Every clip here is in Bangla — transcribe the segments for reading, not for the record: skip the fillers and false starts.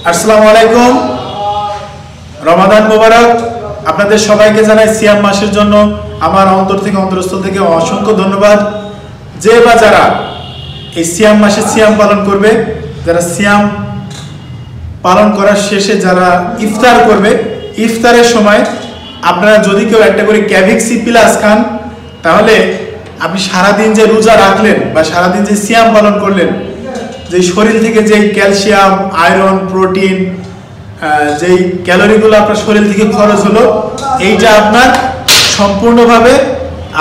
আসসালামু আলাইকুম, রমাদান মোবারক। আপনাদের সবাইকে জানাই সিয়াম মাসের জন্য আমার অন্তর থেকে অন্তরস্থল থেকে অসংখ্য ধন্যবাদ। যে বা যারা এই সিয়াম মাসে সিয়াম পালন করবে, যারা সিয়াম পালন করার শেষে যারা ইফতার করবে, ইফতারের সময় আপনারা যদি কেউ একটা করে ক্যাভিক্সি প্লাস খান, তাহলে আপনি সারাদিন যে রোজা রাখলেন বা সারাদিন যে সিয়াম পালন করলেন, যে শরীর থেকে যেই ক্যালসিয়াম, আয়রন, প্রোটিন, যেই ক্যালোরিগুলো আপনার শরীর থেকে খরচ হলো, এইটা আপনার সম্পূর্ণভাবে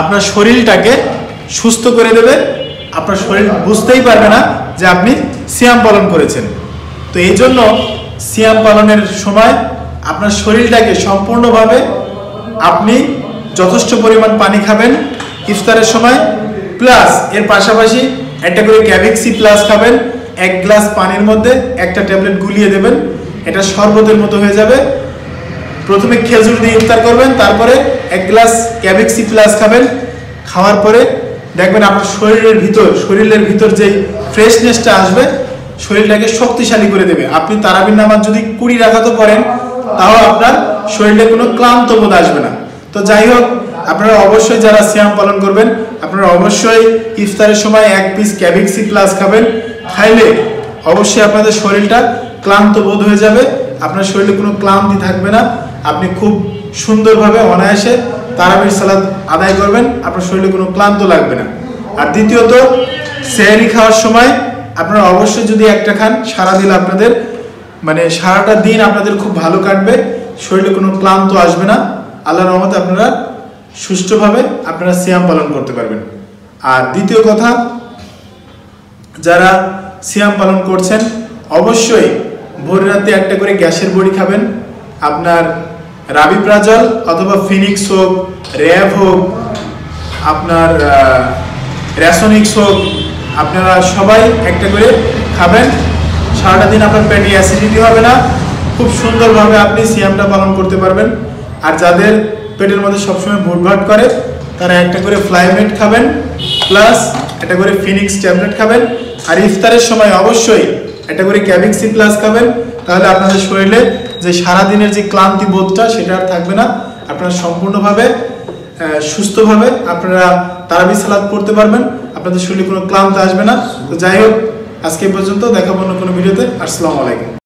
আপনার শরীরটাকে সুস্থ করে দেবে। আপনার শরীর বুঝতেই পারবে না যে আপনি সিয়াম পালন করেছেন। তো এই জন্য সিয়াম পালনের সময় আপনার শরীরটাকে সম্পূর্ণভাবে আপনি যথেষ্ট পরিমাণ পানি খাবেন ইফতারের সময়, প্লাস এর পাশাপাশি একটা করে ক্যাভিক্সি প্লাস খাবেন। 1 গ্লাস পানির মধ্যে একটা ট্যাবলেট গুলিয়ে দেবেন, এটা শরবতের মতো হয়ে যাবে। প্রথমে খেজুর দিয়ে ইফতার করবেন, তারপরে 1 গ্লাস ক্যাভিক্সি প্লাস খাবেন। খাওয়ার পরে দেখবেন আপনার শরীরের ভিতর যেই ফ্রেশনেসটা আসবে, শরীরটাকে শক্তিশালী করে দেবে। আপনি তারাবির নামাজ যদি 20 রাকাতও পড়েন, তাও আপনার শরীরে কোনো ক্লান্ত বোধ আসবে না। তো যাই হোক, আপনারা অবশ্যই যারা সিয়াম পালন করবেন, আপনারা অবশ্যই ইফতারের সময় 1 পিস ক্যাভিক্সি প্লাস খাবেন। খাইলে অবশ্যই আপনাদের শরীরটা ক্লান্ত বোধ হয়ে যাবে, আপনার শরীরে কোনো ক্লান্তি থাকবে না। আপনি খুব সুন্দরভাবে অনায়াসে তারাবির সালাত আদায় করবেন, আপনার শরীরে কোনো ক্লান্ত লাগবে না। আর দ্বিতীয়ত, সেহরি খাওয়ার সময় আপনারা অবশ্যই যদি একটা খান, সারাদিন আপনাদের সারাটা দিন আপনাদের খুব ভালো কাটবে, শরীরে কোনো ক্লান্ত আসবে না। আল্লাহর রহমতে আপনারা সুষ্ঠুভাবে আপনারা সিয়াম পালন করতে পারবেন। আর দ্বিতীয় কথা, যারা সিয়াম পালন করছেন অবশ্যই ভোর রাতে একটা করে গ্যাসের বড়ি খাবেন। আপনার রাবিপ্রাজল অথবা ফিনিক্স হোক, র্যাব হোক, আপনার র্যাসনিক্স হোক, আপনারা সবাই একটা করে খাবেন। সারাটা দিন আপনার পেটে অ্যাসিডিটি হবে না, খুব সুন্দরভাবে আপনি সিয়ামটা পালন করতে পারবেন। আর যাদের পেটের মধ্যে সবসময় ভুটভাট করে, তারা একটা করে ফ্লাইমেট খাবেন, প্লাস একটা করে ফিনিক্স ট্যাবলেট খাবেন। আর ইফতারের সময় অবশ্যই একটা করে ক্যাভিক্সি প্লাস খাবেন, তাহলে আপনাদের শরীরে যে সারাদিনের যে ক্লান্তি বোধটা, সেটা আর থাকবে না। আপনারা সম্পূর্ণভাবে সুস্থভাবে আপনারা তারাবি সালাত পড়তে পারবেন, আপনাদের শরীরে কোনো ক্লান্ত আসবে না। তো যাই হোক, আজকে পর্যন্ত, দেখা অন্য কোনো ভিডিওতে। আসসালামু আলাইকুম।